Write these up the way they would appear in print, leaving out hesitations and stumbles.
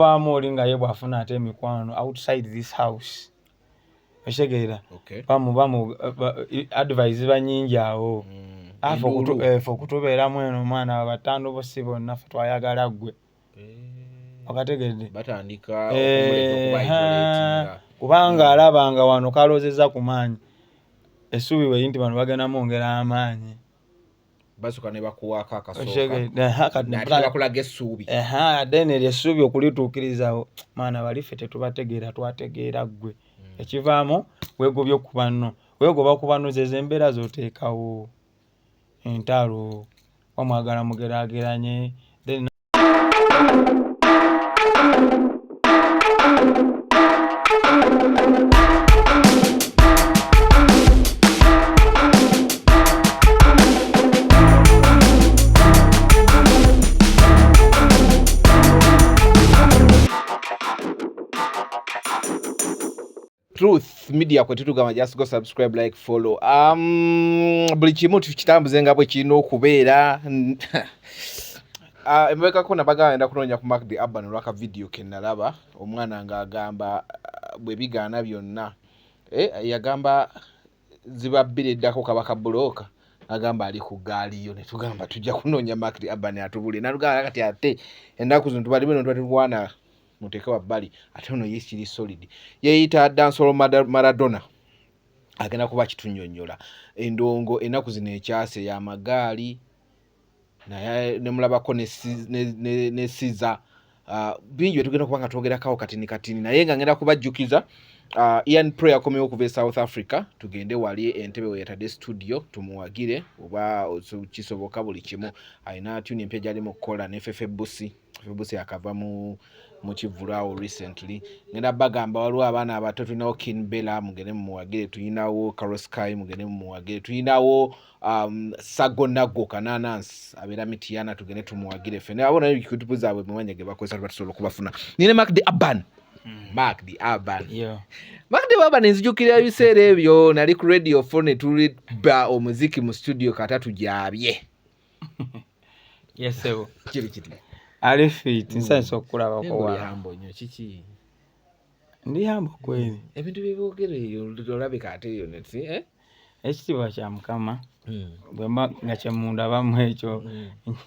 Bamuli nga ye bwafuna ate emikwano outside this house. Oshegeera. Okay. Bamu advise banyingi awo. Afo kutubeeramu eno mwana batano bose bonna twayagala gwe. Okategedde. Batandika okumuleka okuba isolating. Kubanga alabanga wano kalozeza ku maanyi. Essuubi bwe nti bano bagenda mwongera amaanyi. Basuka ne bakuwaka akasooka. Oshegeera. Nati bakulaga essuubi. Then essuubi okulituukirizawo. Maana balife tetubategeera twategeera gwe. Ekivaamu weegobye ku banno. Weegoba ku banno ze embeera z'oteekawo. Entalo wamwagala mugeraageranye. Truth Media kwe tutugamba just go subscribe, like, follow. Buli kimu tukitambuze nga bwe kirina okubeera. Emabeka ko nabaga enda kunoonya ku Mark the Urban olwaka video ke nalaba omwana ng'agamba bwe bigaana byonna. Yagamba ziba bbiri eddako kabaka bulooka. Agamba ali ku gaali yo ne tugamba tujja kunoonya Mark the Urban atubule. Nalugala kati ate ennaku zino tubali bino twatulwana muteka wa bali ate ono yesiri solid yeyita Dansolo Maradona agenda kuba kitunyonyola endongo enaku zino ekyase ya magaali naye ne mulabako ne siza bingi tugenda kubanga twogera kawo katini naye nga ngenda kubajjukiza Ian Prayer akomewo kuva South Africa tugende wali Entebbe we yatadde studio tumuwagire oba kisoboka buli kimu ayina tune empya gyali mu kukola ne Fefe Busi akava mu kivulaawo recently ngenda bagamba waliwo abaana abato tulinawo Kin Bella mugende mumuwagire tulinawo Carlos Kai mugende mumuwagire tulinawo Sagonago Kananans abeera Mitiana tugende tumuwagire fene abo nayo kikutupu zaabwe mumanya ge bakozesa batusobola okubafuna nine Mark the Urban Mark the Urban Mark the Urban nzijukira ebiseera ebyo nali ku radio phone tuliba omuziki mu studio katatu gyabye yesebo kiti ali fit nsanso okulaba ko wa hambo nnyo kiki ndi hambo kweli ebintu byebogere olabika ate yo neti ekitiibwa kya Mukama bwemba nga kyemunda bamu ekyo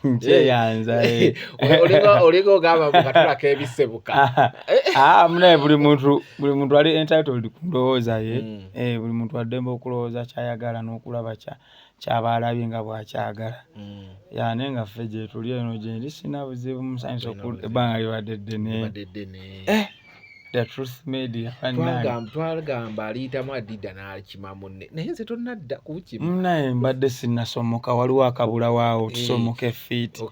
nkyeyanza oliko ogamba mukatula k'ebisebuka munaye buli muntu ali entitled ku ndowooza ye buli muntu addembe okulowooza kyayagala n'okulaba ky'abaalabye nga bw'akyagala naye nga ffe gye tuli eno gye ndi sina buzibu musanyusa ebbanga libadde ddene The Truth Media twagamba aliyitamu adida n'akima munne naye nze tonnadda kukima naye mbadde sinnasomoka waliwo akabula waawo tusomoke feet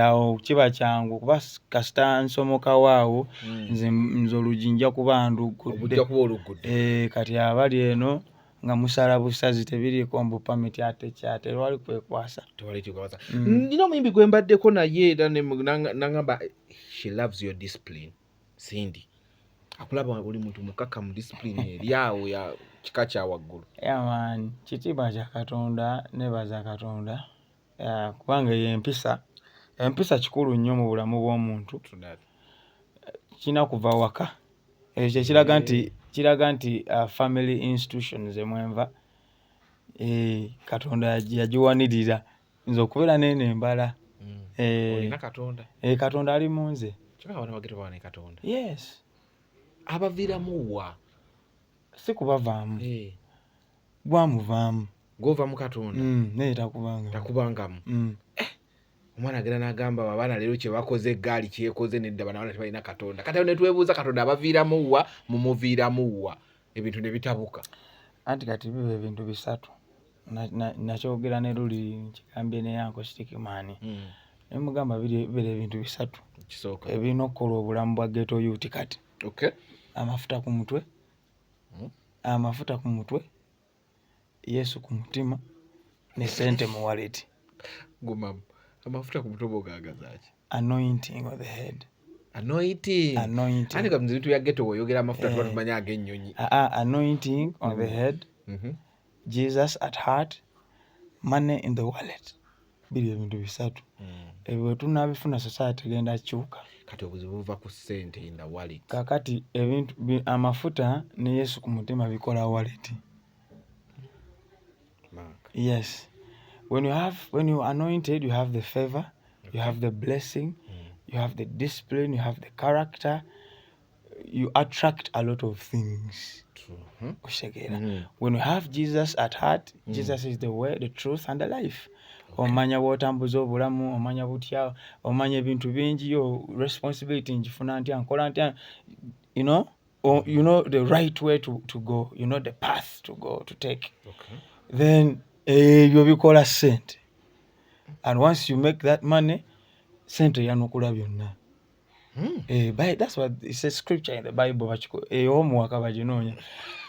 awo kiba kyangu kuba kasita nsomoka waawo nze olugi nja kuba ndugudde kati abali eno nga musala busazi tebiriiko mbu pamiti ate kyate lwali kwekwasa nina omuyimbi gwe mbaddeko naye era nangamba she loves your discipline Cindy akulaba buli muntu mukaka mu discipline eryawo ya kika kya waggulu man kitiibwa kya Katonda nebaza Katonda kubanga empisa kikulu nnyo mu bulamu bw'omuntu kina kuva waka ekyo kiraga nti family institutions emwenva Katonda yagiwanirira nze okubeera nembala olina Katonda Katonda ali mu nze kika wana bagete bwana Katonda yes abaviramu wa si kubavaamu bwamuvaamu gova mu Katonda naye takubangamu omwana agenda n'agamba abaana leero kye bakoze eggaali kyekoze nedda bana tebalina Katonda kati ne twebuuza Katonda abaviiramu wa mumuviiramu wa ebintu ne bitabuka anti kati biba ebintu bisatu nakyogera ne luli kigambye ne yanko Stickman nemugamba biri ebintu bisatu ebirina okukola obulamu bwa ghetto youth kati amafuta ku mutwe Yesu ku mutima ne sente mu wallet gumamu amafuta ku mutwe bogagazaaki anointing of the head anointing ate ka mzitu ya ghetto oyogera amafuta tuba tumanya ag'ennyonyi anointing on the head Jesus at heart money in the wallet biri ebintu bisatu ebyo tunabifuna society tegenda kyuka kati obuzibu buva ku ssente in the wallet kakati ebintu amafuta ne Yesu ku mutima bikola wallet. Yes, when you are anointed, you have the favor, you have the blessing, you have the discipline, you have the character, you attract a lot of things. When you have Jesus at heart, Jesus is the way, the truth and the life. Omanya bwotambuza obulamu, omanya butya, omanya ebintu bingi, yo responsibility njifuna ntya, nkola ntya, you know, or you know the right way to go, you know the path to go, to take. Then you bikola sente. And once you make that money, sente yanukula byonna. That's what it says scripture in the Bible.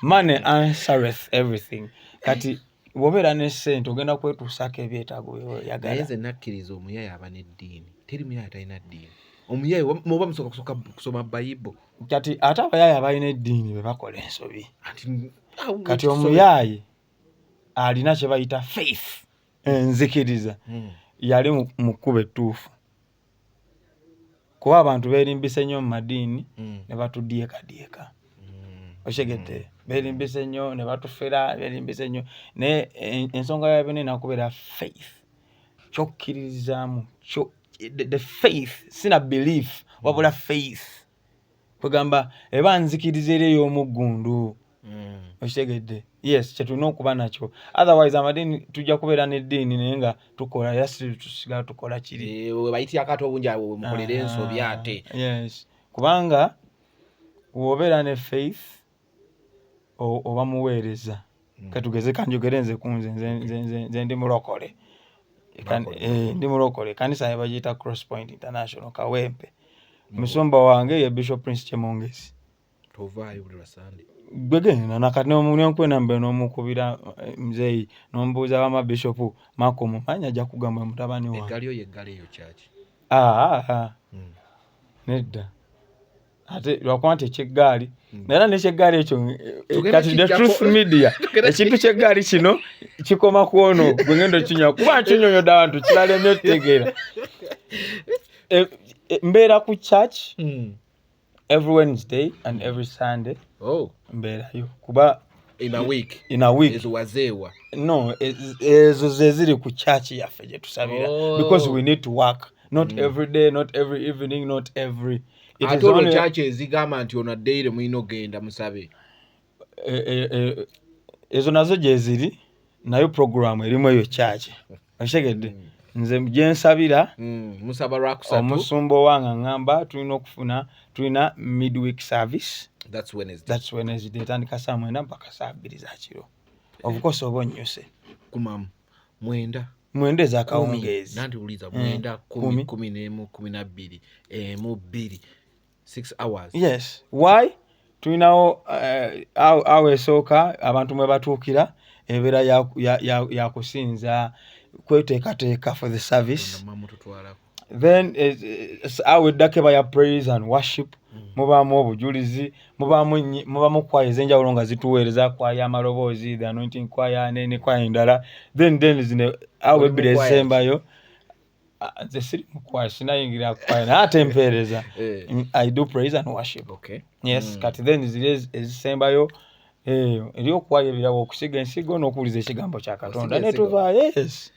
Money answereth everything. Kati wobera ne sente ogenda kwetusaka ebyetaago yagala. Naye nakkiriza omuyaya aba n'eddiini. Teri muyaya talina ddiini. Omuyaya muba musoka kusoma Bible. Kati ate abayaya abalina eddiini be bakola ensobi. Kati omuyaya alina kye bayita faith, enzikiriza, yali mu kkubo ettuufu. Kuba abantu beerimbise nnyo mu madiini ne batudyeka. Oshegedde beerimbise nnyo ne batufera, beerimbise nnyo. Naye ensonga ya bino nakubeera faith. Kyokkirizaamu, the faith, sina belief, wabula faith. Kugamba eba nzikiriza eri ey'omuggundu. Oshegedde. Yes, kyetulina okuba nakyo. Otherwise amadini tujja kubeera n'eddiini naye nga tukola yasi tusigala tukola kiri. Bayitira akato obungi abo mukolera ensobi ate. Yes. Kubanga wobeera ne faith oba muweereza. Katugeze kanjogere nze kunze nze ndi mulokole. Ndi mulokole. Kanisa yabagiyita Cross Point International Kawempe. Musumba wange ye Bishop Prince Chemongezi. Tovaayo buli Sunday. Begena nakati n'omunyankwe mbe n'omukubira mzeyi n'ombuuza bama bishop Malcolm manya ajja kugamba mutabani wa. Eggalyo yeggala eyo church. Nedda. Ate lwakwante ekiggaali. Nera n'ekiggaali ekyo kati the truth media. Ekintu ky'eggaali kino kikoma kuono gwe ngendo kinya kuba kinyonyodde abantu kirala nnyo tegeera. Mbeera ku church every Wednesday and every Sunday. Mbeerayo kuba in a week. Ezo wazeewa. No, ezo zeziri ku church yaffe gye tusabira because we need to work. Not every day, not every evening, not every. It is only church ezigamba nti ono dayire mulina ogenda musabe. Ezo nazo gye ziri nayo program erimu eyo church. Oshegedde. Nze mjensabira musaba lwakusatu omusumbo wange ngamba tulina midweek service. That's Wednesday tandika saa 9 mpaka saa 2 za kiro. Of course obonyose kumam mwenda za kawungezi nandi uliza mwenda 10 11 12 mu 2 6 hours. Yes, why tulinawo awe soka abantu mwe batuukira ebera ya kusinza kweteekateeka for the service. Then awe dake baya praise and worship. Mubamu obujulizi, mubamu kwaya ezenjawulo nga zituweereza kwaya amaloboozi, the anointing kwaya nene kwaya endala. Then zine awe bire esembayo. The siri kwaya sinayingira kwaya na atempereza. I do praise and worship. Okay. Yes, kati then zile ezisembayo eriyo kwaya ebirawo okusiga ensigo n'okuwuliza ekigambo kya Katonda ne tuva. Yes.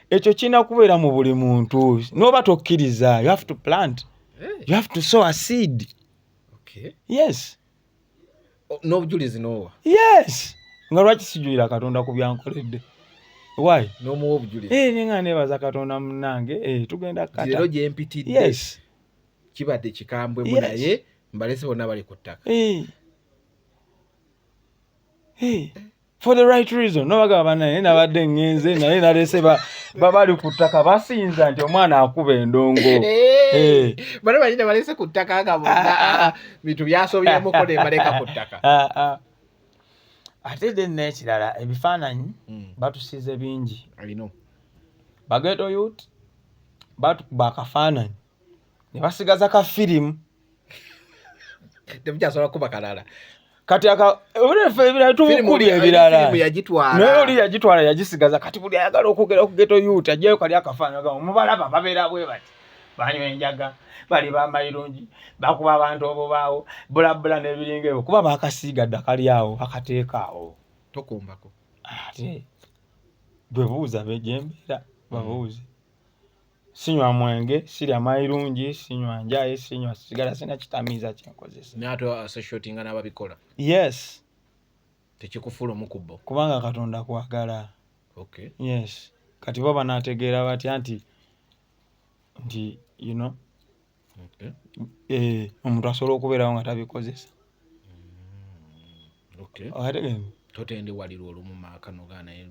Echo kina kubeera mu buli muntu. Noba tokkiriza, you have to plant. You have to sow a seed. Okay. Yes. No bujulizi nowa. Yes. Nga lwaki sijulira Katonda ku byankoledde. Why? No mu obujulizi. Ninga nebaza Katonda munange tugenda kata. Lero gye mpitidde. Yes. Kibadde kikambwe munaye mbalese bonna bali ku ttaka. For the right reason. No bagaba naye nabadde ngenze naye nalese bali ku ttaka basinza nti omwana akuba endongo. Bano banyina balese ku ttaka nga bonna bintu byasobyemu ko ne baleka ku ttaka. Ate then ekirala ebifaananyi batusize bingi. Alino. Bageto youth batukuba akafaananyi ne basigaza ka firimu. Temukyasobola kuba kalala. kati ulefe ebirala tukuli ebirala naye oli yagitwala yagisigaza kati buli ayagala okugera ku geto youth ajjayo kali akafaanyi agamba mubalaba babeera bwe bati banywa enjaga bali bamayirungi bakuba abantu obubaawo bulabula n'ebiringa ebyo kuba baakasiiga dda kali awo akateeka awo tokumbako ate bwe buuza gyembeera babuuze sinywa mwenge sirya mayirungi sinywa njayi sinywa sigala sina kitamiiza kyenkozesa n'ate associatinga n'ababikola yes tekikufuula omukubbo kubanga Katonda kwagala okay yes kati bo banaategeera batya nti you know okay omuntu asobola okubeerawo nga tabikozesa okay ategeme totendewalira olumu maakanoga naye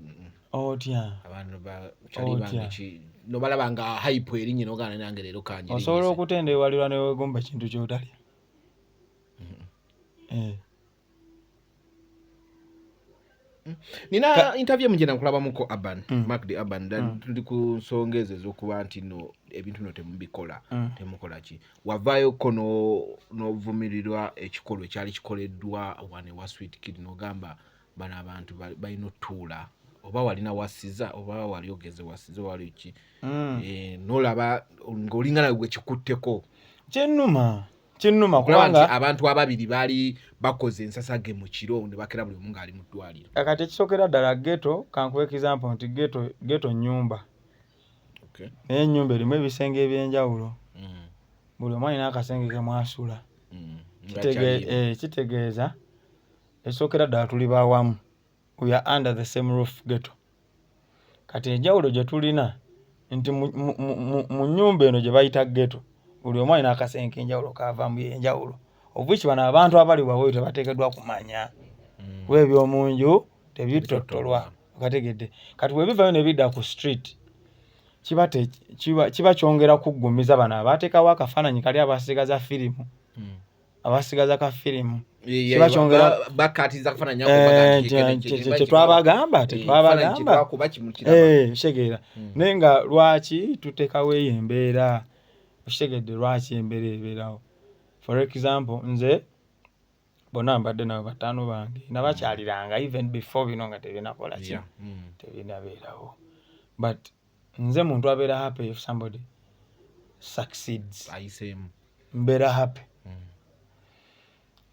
otya abantu bakyali nobalaba nga hype erinnya nogaana nange leero kanjiri osobola okutendewalirwa ne weegomba kintu kyotalya nina interview mugenda nkulabamuko Urban Mark the Urban tuli ku nsonga ezo ez'okuba nti no ebintu bino temubikola temukola ki wavaayo kono n'ovumirirwa ekikolwa ekyali kikoleddwa wane wa Sweet Kid n'ogamba bano abantu balina otuula oba walina wasiza oba wali ogeze wasiza wali ki n'olaba ng'olingana gwe kikutteko kinnuma kubanga abantu ababiri baali bakoze ensasage mu kiro ne bakera buli omu ng'ali mu ddwaliro kati ekisookera ddala geto kankuwa example nti geto nnyumba naye ennyumba erimu ebisenge ebyenjawulo buli omu alina akasenge ke mwasula kitegeeza ekisookera ddala tuli bawamu we are under the same roof geto kati enjawulo gye tulina nti mu nnyumba eno gye bayita geto buli omu alina akasenge k'enjawulo kaavaamu yenjawulo obwiki bano abantu abali waweeyo tebateekeddwa kumanya weebyomunju tebitottolwa okategedde kati webivayo ne bidda ku street kiba kyongera kuggumiza bano abateekawo akafaananyi kali abasigaza firimu abasigaza ka firimu kiba kyongera bakatiza kufaananya tetwabagamba kitegeera naye nga lwaki tuteekawo eyo embeera okitegedde lwaki embeera ebeerawo for example nze bonna mbadde nabo bataano bange nabakyaliranga even before bino nga tebinakola ki tebinabeerawo but nze muntu abeera happy if somebody succeeds mbeera happy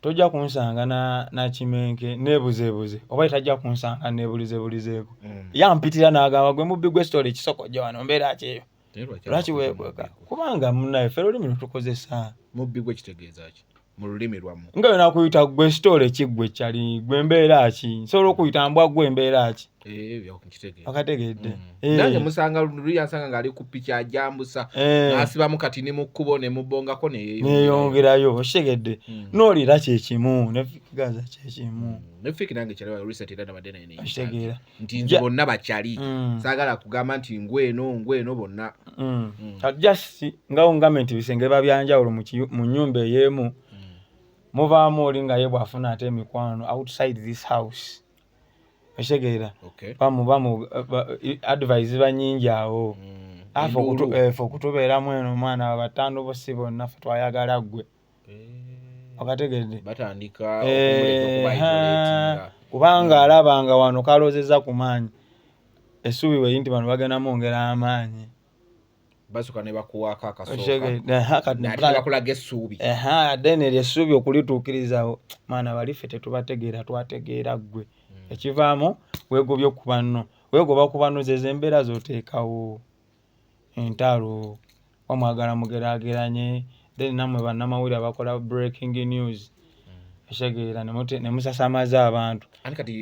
tojja kunsanga na kimenke nebuzebuze oba tajja kunsanga nebulizebulizeeko yampitira n'agamba gwe mubbi gwe story ekisokojja wano mbeera kyeyo lwaki weekweka kubanga munnaye ffe olulimi lutukozesa mubbi gwe kitegeeza ki mu lulimi lwamu nga yona kuyita gwe story ekiggwe kyali gwe mbeera ki nsobola okuyita mbwa gwe mbeera ki akategedde nange musanga luli yansanga ng'ali ku piki ajambusa n'asibamu kati ne mu kkubo ne mubongako neyongerayo okitegedde n'olira kyekimu nefikigaza kyekimu nefiki nange kyali reset era nabadde naye okitegeera nti nze bonna bakyali saagala kugamba nti ngweno bonna just ngawo ngambe nti bisenge babyanjawulo mu nnyumba ey'emu muvaamu oli nga ye bw'afuna ate emikwano outside this house okitegeera bamu advice banyingi awo fe okutubeeramu eno omwana bataano bosi bonna fe twayagala ggwe okategedde batandika kubanga alabanga wano kaloozezza ku maanyi essuubi bwe nti bano bagenda mwongera amaanyi basuka ne bakuwaako akasooka essuubi then eryo essuubi okulituukirizawo maana bali ffe tetubategeera twategeera ggwe ekivaamu weegobye okuba nno weegoba kuba nno zezo embeera z'oteekawo entalo wamwagala mugeraageranye then nammwe bannamawulire abakola breaking news ekitegeera ne musasamaza abantu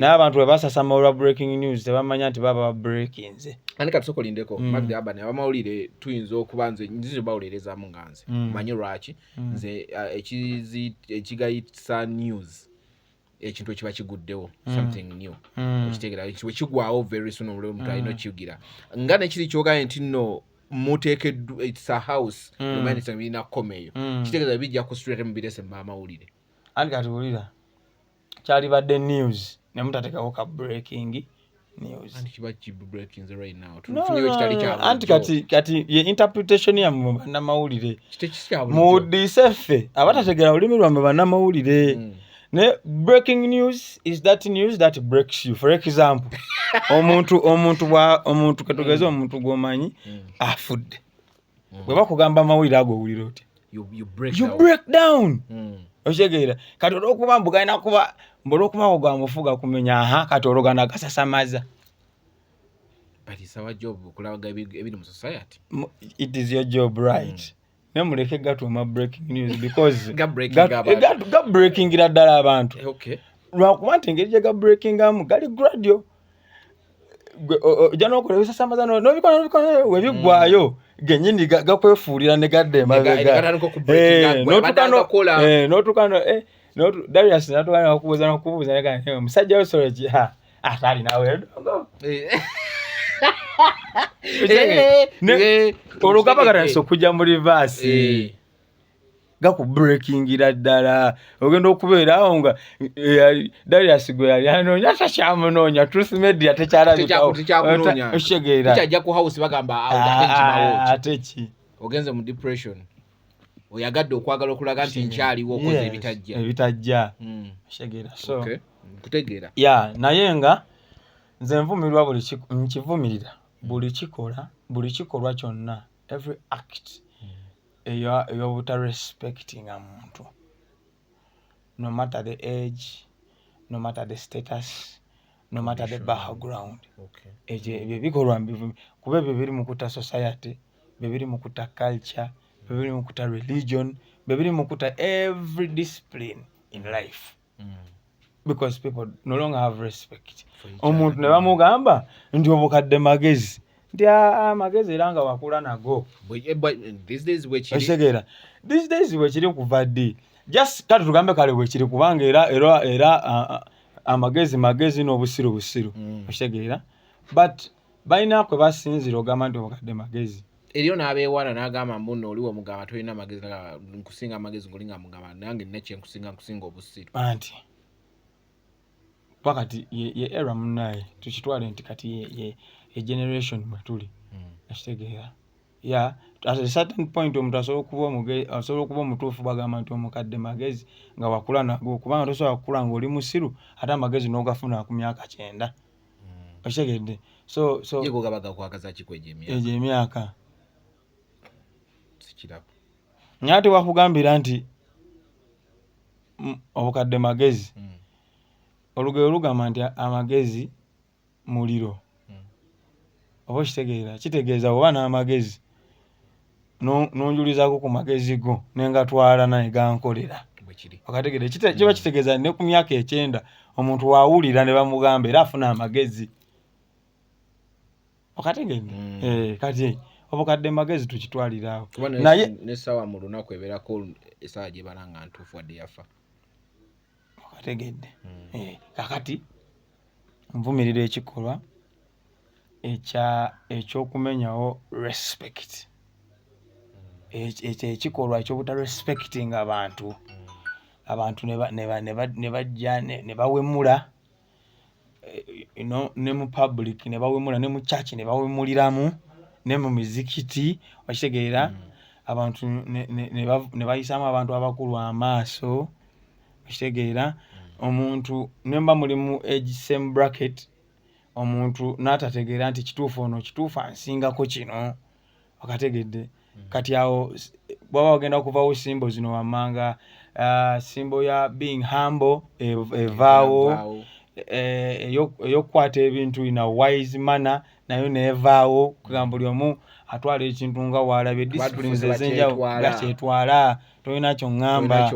n'abantu bwe basasama olwa breaking news tebamanya nti baba babreakinze ani kati sokolindeko Magdi Urban abamawulire tuyinza okuba nze bawulerezaamu nga nze manyi lwaki nze ekigayitisa news ekintu ekiba kiguddewo something new ekitegeera wekigwawo very soon omuntu alina okiyigira nga nekiri kyogaye nti nno muteekeddwa it's a house nomanisa birina komeeyo kitegeeza bijja ku street mubirese mubamawulire anti kati wulira kyali badde news ne mutateekako ka breaking news anti kiba breaking right now anti kati ye interpretation ya mu bannamawulire mu diseffe abatategeera olulimi lwammwe bannamawulire ne breaking news is that news that breaks you. For example, omuntu katugeze omuntu gwomanyi afudde. Bwe bakugamba amawulire ago owulira otya? You break down. Oshegeera kati olwokuba mbugalina kuba olwokuba gwa mufuga kumenya kati ologana gasasamaza. But it's our job okulaga ebiri mu society. It is your job, right? Nemuleke gatuma breaking news because ga breaking ddala abantu. Okay. Lwakuba nti engeri gye ga breaking amu gali gradual. Jano okola ebisasamaza n'obikola webiggwayo genyini gakwefuulira ne gadda emabega. N'otukano Darius n'atukana okubuuza ne gamba omusajja we solo ki atali nawe edongo. Olugabagala nso kujja mu reverse gaku breakingira ddala ogenda okubeera awo nga Darius gwe yali anoonya takyamunoonya Truth Media tekyalabikawo oshegeera kyajja ku house bagamba ate ki ogenze mu depression oyagadde okwagala okulaga nti nkyaliwo okoze ebitajja oshegeera so kutegeera naye nga nze nvumirwa nkivumirira buli kikolwa kyonna every act eyobuta respecting muntu, no matter the age, no matter the status, no matter the background. Ebyo bikolwa kuba ebyo biri mu kuta society, biri mu kuta culture, biri mu kuta religion, biri mu kuta every discipline in life. Because people no longer have respect. Omuntu ne bamugamba nti obukadde magezi. Nti amagezi era nga wakula nago. These days wekiri kuva ddi. Just kati tugambe kale wekiri kubanga era amagezi n'obusiru. Oshegeera. But balina kwe basinzira ogamba nti obukadde magezi. Eriyo n'abeewana n'agamba mbuno oliwo mugamba tolina amagezi nkusinga amagezi ngolinga mugamba nange nekye nkusinga obusiru. Anti pakati ye era munaye tukitwale nti kati ye generation mwetuli ashitegeera at a certain point omuntu asobola okuba omutuufu bagamba nti omukadde magezi nga wakula nago kubanga tosobola kukula ng'oli musiru ate amagezi n'ogafuna ku myaka 9 oshegeedde so yego gabaga kwakaza kiko emyaka sikirako nyate wakugambira nti obukadde magezi olugero lugamba nti amagezi muliro oba kitegeera kitegeeza oba n'amagezi nonjulizaako ku magezi go nengatwala naye gankolera okategeera kiba kitegeeza ne ku myaka 9 omuntu waawulira ne bamugamba era afuna amagezi okategeedde kati obukadde magezi tukitwaliraawo naye n'essaawa mu lunaku ebeerako essaawa gye balanga ntuufu wadde yafa okategedde kakati nvumirira ekikolwa ekyokumenyawo respect ekikolwa ekyobuta respecting abantu ne bajja ne bawemula ne mu public ne bawemula ne mu church ne bawemuliramu ne mu mizikiti okitegeera abantu ne bayisaamu abantu abakulu amaaso okitegeera omuntu nemba mulimu age same bracket omuntu n'atategeera nti kituufu ono kituufu ansingako kino okategedde kati awo bwaba ogenda okuvawo simbo zino wammanga simbo ya being humble evaawo eyokukwata ebintu in a wise manner nayo neevaawo kugamba buli omu atwala ekintu nga waalabye disciplines ezenjawulo gakyetwala tolina kyoŋŋamba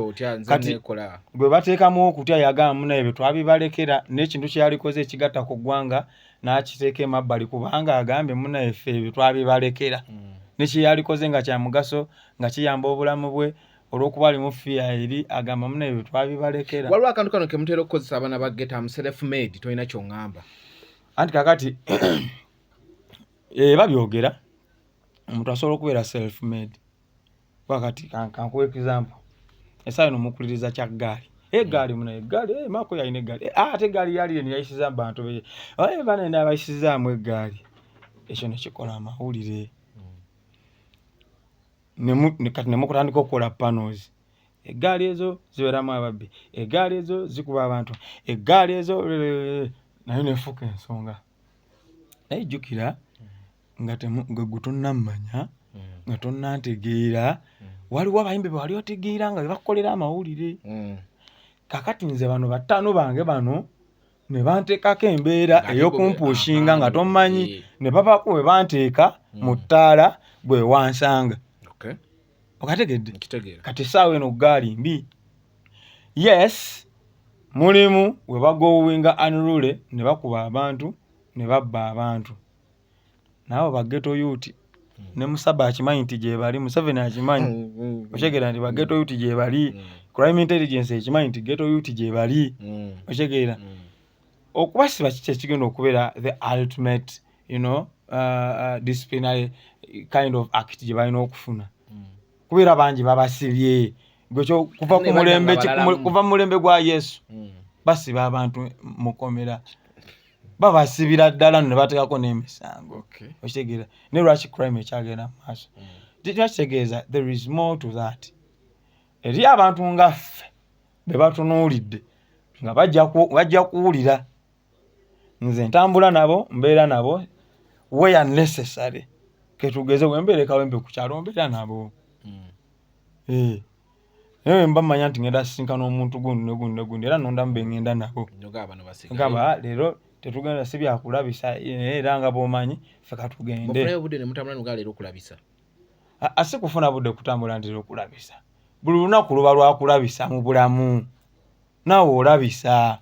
kati gwe bateekamu okutya yagamba munaye bye twabibalekera n'ekintu kyeyalikoze ekigatta ku ggwanga n'akiteeka emabbali kubanga agambye munaye ffe bye twabibalekera nekyeyalikoze nga kya mugaso nga kiyamba obulamu bwe olw'okuba alimu fiya eri agamba munaye bye twabibalekera. Waliwo akantu kano ke mutera okukozesa abaana ba geta self made tolina kyoŋŋamba anti kakati babyogera omuntu asobola okubeera self made wakati kankuwa example essaawa eno mukuliriza kya ggaali eggaali munaye eggaali maako yalina eggaali ate eggaali yali eno yayisiza mu bantu be banene abayisizaamu eggaali ekyo nekikola amawulire kati nemukutandika okukola panels eggaali ezo zibeeramu ababbi, eggaali ezo zikuba abantu, eggaali ezo naye nefuuka ensonga. Naye jjukira nga gwe tonnammanya nga tonnantegeera, waliwo abayimbi be wali otegeera nga bebakolera amawulire. Kakati nze bano bataano bange bano ne banteekako embeera ey'okumpuushinga nga tommanyi, ne babako we banteeka mu ttaala bwe wansanga. Okategedde? Kati essaawa eno ggaali mbi. Yes, mulimu we bagowinga unruly ne bakuba abantu ne babba abantu. Nabo baggeto yuuti ne Musaba akimanyi nti gye bali, Museveni akimanyi. Otegeera nti baggeto yuuti gye bali, crime intelligence ekimanyi nti ghetto yuuti gye bali. Otegeera okubasiba kiki ekigenda okubeera the ultimate disciplinary kind of act gye balina okufuna. Kubeera bangi babasibye kuva mu mulembe gwa Yesu basiba abantu mukomera, babasibira ddala ne bateekako n'emisango. Okitegeera ne lwaki crime ekyagenda mu maaso. Kitegeeza there is more to that. Eri abantu nga ffe be batunuulidde nga bajja kuwulira. Nze ntambula nabo, mbeera nabo where necessary. Ketugeze wembeere kawempe ku kyalo mbeera nabo. Naye mba mmanya nti ngenda sisinkana omuntu gundi ne gundi ne gundi era nondamu be ngenda nabo. Ngamba leero tetugenda si byakulabisa era nga bw'omanyi ffe katugende. Mufunayo budde ne mutambula nga leero okulabisa. Asi kufuna budde kutambula nti okulabisa. Buli lunaku luba lwakulabisa mu bulamu. Naawe olabisa.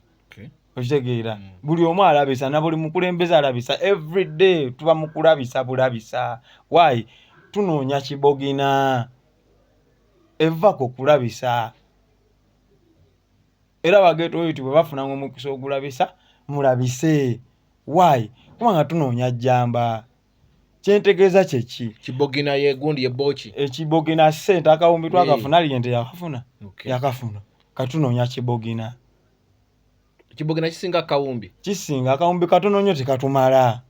Okitegeera buli omu alabisa na buli mukulembeze alabisa. Every day tuba mu kulabisa bulabisa. Why? Tunoonya kibogina. Evako kulabisa. Era bageto oyiti bwe bafuna omukisa ogulabisa mulabise. Why? Kubanga tunoonya jjamba. Kyentegeeza kyeki kibogina ye gundi ye bochi. Ekibogina ssente akawumbi twakafuna liyente yakafuna. Yakafuna. Katunoonya kibogina. Kibogina kisinga akawumbi. Kisinga akawumbi katono nnyo tekatumala.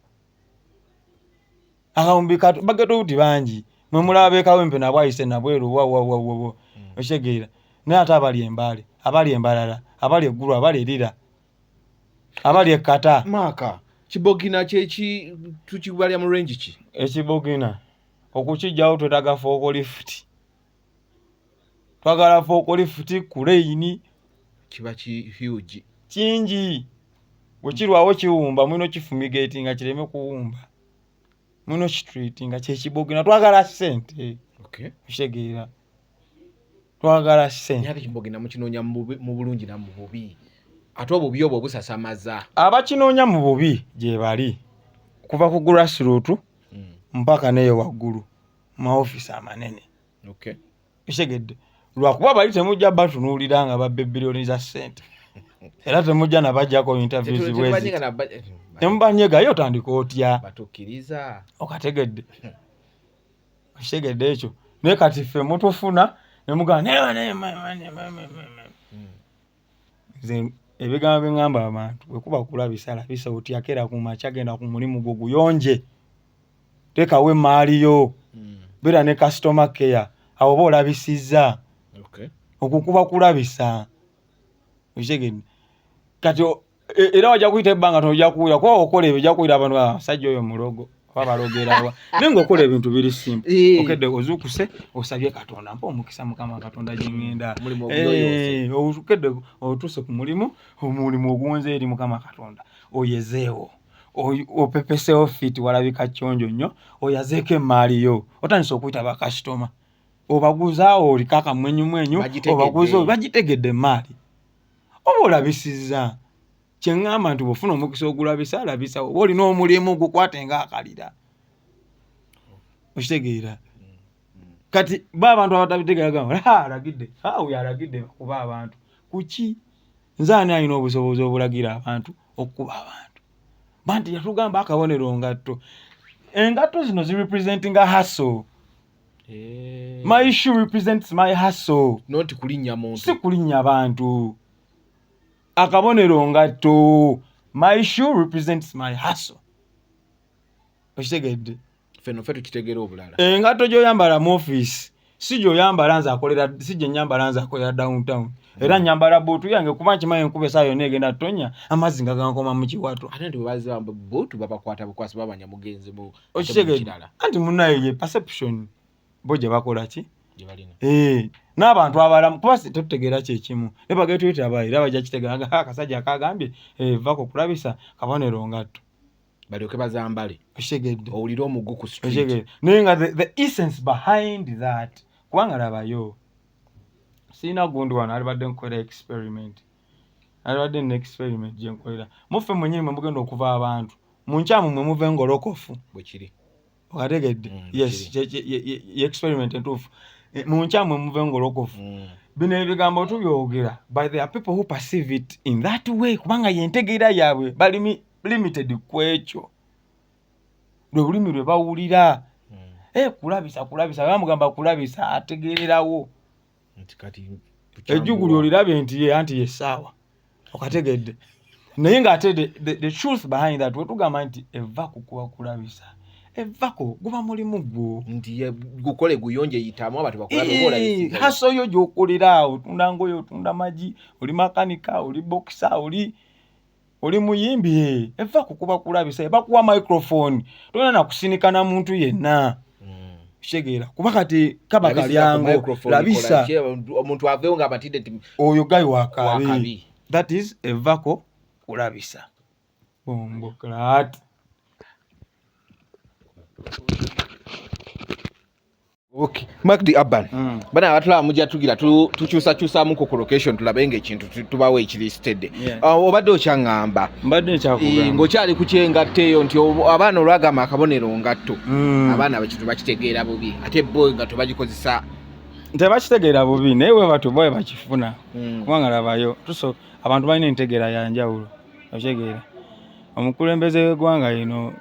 Akawumbi bageto oyiti bangi. Mwe mulaba ekawempe nabwo ayise nabweru wa. Okitegeera naye ate abali embale, abali embalala, abali eggulu, abali erira, abali ekkata. Maaka kibogina kyeki tukibalya mu range ki? Ekibogina okukijjawo twetaaga forklift. Twagala forklift ku lane. Kiba huge. Kingi. Bwe kirwawo kiwumba muno kifumigate nga kireme kuwumba. Muno street nga kyekibogina twagala ssente. Okitegeera. Twagala ssente. Nyati kibogina mukinoonya mu bulungi na mu bubi. Ate obubi obwo busasamaza. Abakinoonya mu bubi gye bali. Kuva ku grassroots mpaka neyo waggulu. Maofisi amanene. Kitegeedde. Lwakuba bali temujja batunuulira nga babbe biliyoni za ssente. Era temujja nabajjako interviews bwezi. Temubanyega yo tandika otya. Batukkiriza. Okategedde. Kitegeedde ekyo. Naye kati ffe mutufuna ne mugamba nze ebigambo bye ngamba abantu bwe kuba kulabisa labisa otyakera ku makya genda ku mulimu gwo guyonje. Tekawo emaaliyo. Beera ne customer care. Awo oba olabisizza. Okukuba kulabisa. Okitegeedde. Kati era wajja kuyita ebbanga tojja kuwulira kuba okola ebyo ojja kuwulira abantu abasajja oyo mulogo oba balogerawa. Naye ng'okola ebintu biri simple. Okedde ozuukuse osabye Katonda mpa omukisa Mukama Katonda gye ŋŋenda. Okedde otuuse ku mulimu oguwonze eri Mukama Katonda. Oyezeewo. Opepeseewo fiti walabika kyonjo nnyo. Oyazeeko emaaliyo. Otandise okuyita bakasitoma. Obaguzaawo oliko akamwenyumwenyu. Obaguza bagitegedde emaali. Oba olabisizza. Kye ŋŋamba nti bw'ofuna omukisa ogulabisa alabisa oba olina omulimu gukwate ng'akalira. Okitegeera. Kati abantu abatabitegeera gamba alagidde. Oyo alagidde bakuba abantu. Kuki? Nze ani alina obusobozi obulagira abantu okukuba abantu? Banti yatugamba akabonero ngatto. Engatto zino zirepresentinga hustle. My shoe represents my hustle. Not kulinnya muntu. Si kulinnya abantu. Akabonero ngatto. My shoe represents my hustle. Okitegeedde. Feno fetu kitegeera obulala. Engatto gy'oyambala mu office sijo yambala nza akolera sije nyambala nza akolera downtown era nyambala botu yange kuba kimanyi nkube sayo negenda tonya amazinga gankoma mu kiwato ate ndi baziba botu babakwata bukwasi babanya mugenzi mu okirala anti munaye ye perception boje bakola ki jibalina n'abantu abalamu kuba tutegeera kyekimu ne bagetuyita abaira bajja kitegeera akasajja akagambye vako kulabisa kabonero ngatto balyoke bazambale oshegedde owulira omugu ku street naye nga the essence behind that kubanga labayo sina gundi wano alibadde nkola experiment gye nkolera muffe mwenyewe mwe mugenda okuva abantu mu nkyamu mwe muva engolokofu bwe kiri okategedde yes ye experiment entuufu mu nkyamu mwe muva engolokofu bino ebigambo tubyogera by the people who perceive it in that way kubanga yentegeera yaabwe bali limited kwekyo lwe bulimi lwe bawulira kulabisa bamugamba kulabisa ategeererawo nti kati ejjugulu olirabye nti ye anti yessaawa okategedde naye ng'ate the truth behind that wetugamba nti evako kuba kulabisa evako guba mulimu gwo nti gukole guyonje yitamu abantu bakulabe haso yo gyokolera otunda ngoyo otunda maji oli makanika oli boxer oli muyimbi evako kuba kulabisa bakuwa microphone tolina nakusinikana muntu yenna shegeera kuba kati kaba kalyango labisa omuntu avewo nga abatidde nti oyo gayi wakabi that is evako kulabisa bombo klat okay Magdi Urban bana abatula mujja tugira tukyusa mu location tulabenga ekintu tubawo ekilisted obadde okyangamba mbadde kyakugamba ngokyali kucyengatteyo nti abaana olwagamba akabonero ngatto abaana abakitu bakitegeera bubi ate boy nga tobagikozesa tebakitegeera bubi naye we batu boy bakifuna kubanga labayo tuso abantu balina entegeera yanjawulo okitegeera omukulembeze w'eggwanga lino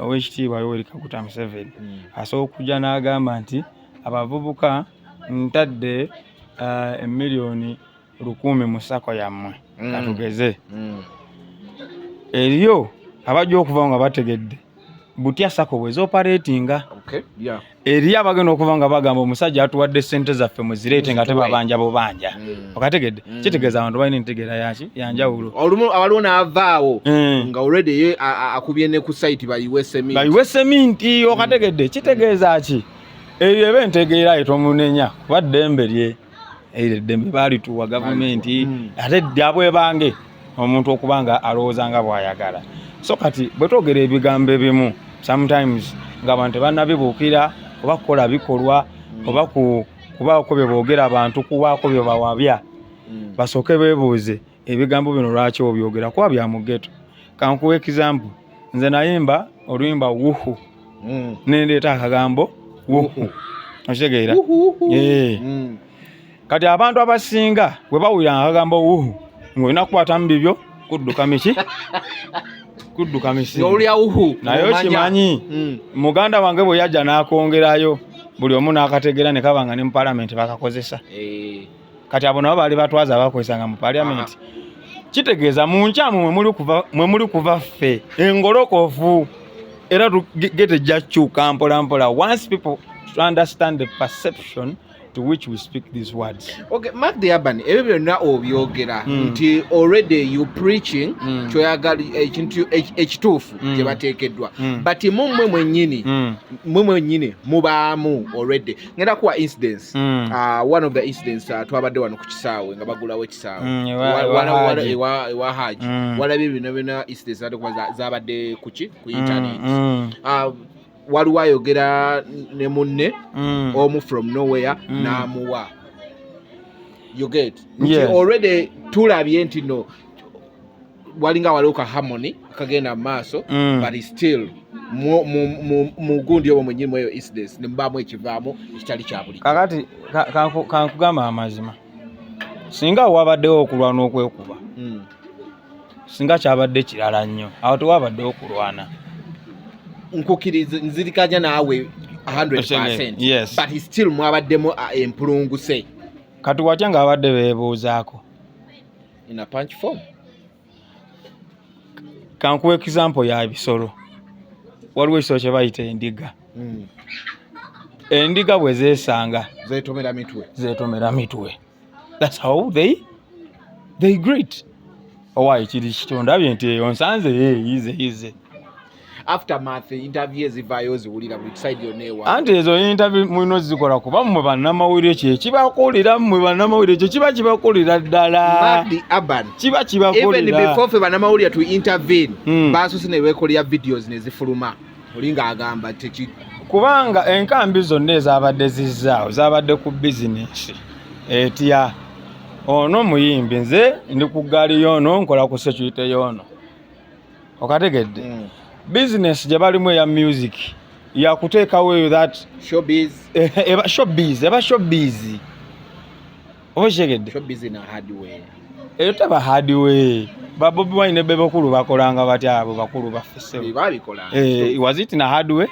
ow'ekitiibwa Yoweri Kaguta Museveni asobola okujja n'agamba nti abavubuka ntadde emiliyoni 1,000 mu sako yammwe katugeze eriyo abajja okuva nga bategedde butya sako bwezoperatinga eriyo abagenda okuva nga bagamba omusajja atuwadde ssente zaffe muzireete nga tebabanja bubanja okategedde kitegeeza abantu balina entegeera yaki yanjawulo waliwo n'avaawo nga already ye akubye ne ku site bayiwe seminti okategedde kitegeeza ki eyo eba entegeera etomunenya kuba ddembe lye eddembe baalituwa gavumenti ate ddabwe bange omuntu okuba nga alowooza nga bw'ayagala so kati bwe twogera ebigambo ebimu sometimes ng'abantu tebannabibuukira oba kukola bikolwa oba kubaako bye boogera abantu kubaako bye bawabya basooke beebuuze ebigambo bino lwaki obyogera kuba bya mugeto kankuwa example nze nayimba oluyimba wuhu nendeeta akagambo wuhu okitegeera kati abantu abasinga bwe bawulira akagambo wuhu ng'olina kukwatamu bibyo kudduka miki kudduka misi olya uhu naye okimanyi muganda wange bwe yajja n'akongerayo buli omu n'akategeera ne kabanga ne mu parliament bakakozesa kati abo nabo baali batwaza bakozesanga mu parliament kitegeeza mu nkyamu mwe muli kuva ffe engolokofu era tugete jakyuka mpola mpola once people understand the perception to which we speak these words. Okay, Magdi Urban, ebyo byonna obyogera nti already you preaching kyoyagali ekintu ekituufu gye bateekeddwa but mumwe mwennyini mubaamu already ngenda kuwa incidents one of the incidents twabadde wano ku kisaawe nga bagulawo ekisaawe ewa Haji walabye bino byonna incidents zabadde kuki ku internet waliwo ayogera ne munne omu from nowhere n'amuwa you get nti already tulabye nti no walinga waliwo ka harmony akagenda mu maaso but still mu gundi obwo mwennyini eyo incidents ne mubaamu ekivaamu ekitali kya bulijjo kakati kankugamba amazima singa wabaddewo okulwana okwekuba singa kyabadde kirala nnyo awo tewabaddewo okulwana nkukiriza nzirikanya naawe 100%. Yes. But still mwabaddemu empulunguse kati watya ng'abadde beebuuzaako in a punch form. Kankuwa example ya bisolo waliwo ekisolo kye bayita endiga endiga bwe zeesanga zeetomera mitwe. That's how they greet. Owaye kiri kitondabye nti onsanze yize aftermath interview ezivaayo ziwulira buli side yonewa anti ezo interview mwino zikola kuba mmwe bannamawulire kye kibakolera mmwe bannamawulire kyo kiba kibakolera ddala Mahdi Urban kiba kibakolera even before fe bannamawulire to intervene baasose ne beekolera videos ne zifuluma olinga agamba teki kubanga enkambi zonna ezabadde zizzaawo zabadde ku bizinesi etya ono muyimbi nze ndi ku ggaali y'ono nkola ku security y'ono okategedde business gye balimu eya music ya kuteekawo that showbiz obakigedde showbiz in a hard way eyo taba hard way Bobi Wine ne bebakulu bakolanga batya abo bakulu baffe babikola was it in a hard way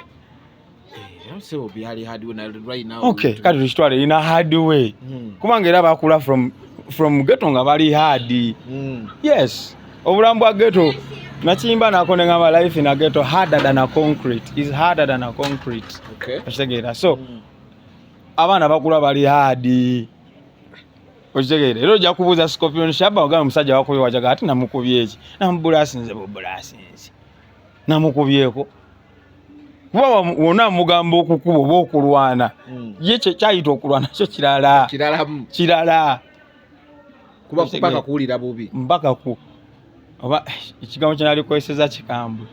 so byali hard way right now okay kati tukitwale in a hard way kubanga era bakula from ghetto nga bali hard yes obulamu bwa ghetto nachimba nako ngamba life in a ghetto harder than a concrete is harder than a concrete okitegeera so abaana bakula bali hard okitegeera era ojja kubuuza Scorpion Shaba ogamba musajja wakubye wajaga ati namukubye eki namubulasinze bubulasinze namukubyeko kuba wona mugamba okukuba oba okulwana ye kyayita okulwana kyo kirala kuba mpaka kuwulira bubi mpaka ku oba ekigambo kyali kweseza kikambu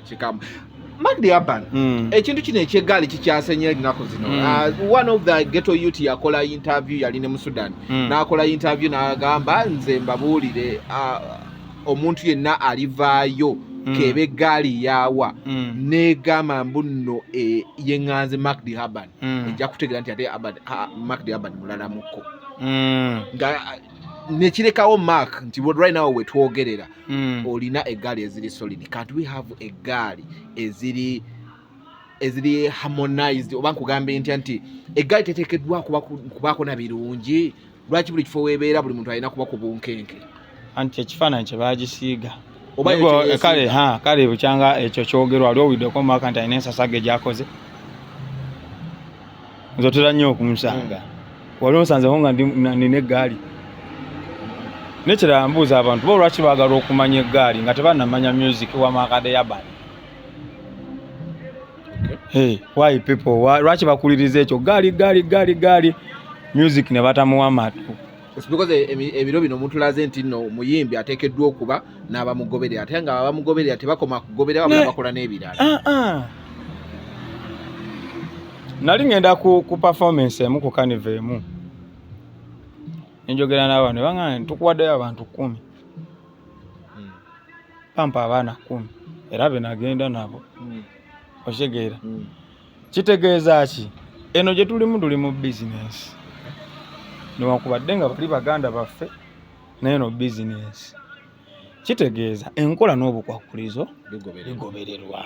Mahdi Urban ekintu kino ekyeggaali kikyasenye ennaku zino one of the ghetto youth yakola interview yali ne mu Sudan n'akola interview n'agamba nze mbabuulire omuntu yenna alivaayo kebe eggaali yawa negamba mbuno yeŋŋanze Mahdi Urban ejja kutegeera nti ate Mahdi Urban mulala mukko nga nekirekawo mark nti right now we twogerera olina eggaali eziri solid can't we have eggaali eziri harmonized oba nkugambe nti eggaali teteekeddwa kubaako na birungi lwaki buli kifo weebeera buli muntu alina kuba ku bunkenke anti ekifaananyi kye baagisiiga kale bukyanga ekyo kyogerwa ali owiddeko maka nti alina ensasage gyakoze nzotera nnyo okumusanga wali onsanzeho nga nina eggaali nekirala mbuuza abantu bo lwaki baagala okumanya eggaali nga tebannamanya music wa Mahdi Urban why people lwaki bakuliriza ekyo gaali music ne batamuwa matu because ebiro bino omuntu laze nti no muyimbi ateekeddwa okuba n'abamugoberera ate nga abamugoberera tebakoma kugoberera wabula bakola n'ebirala nali ngenda ku performance emu ku Carnival emu njogera n'abantu bangana tukuwaddeyo abantu 10 pampa abaana 10 era be nagenda nabo okitegeera kitegeeza ki eno gye tuli mu business newakubadde nga bali baganda baffe neno business kitegeeza enkola n'obukwakulizo bigobererwa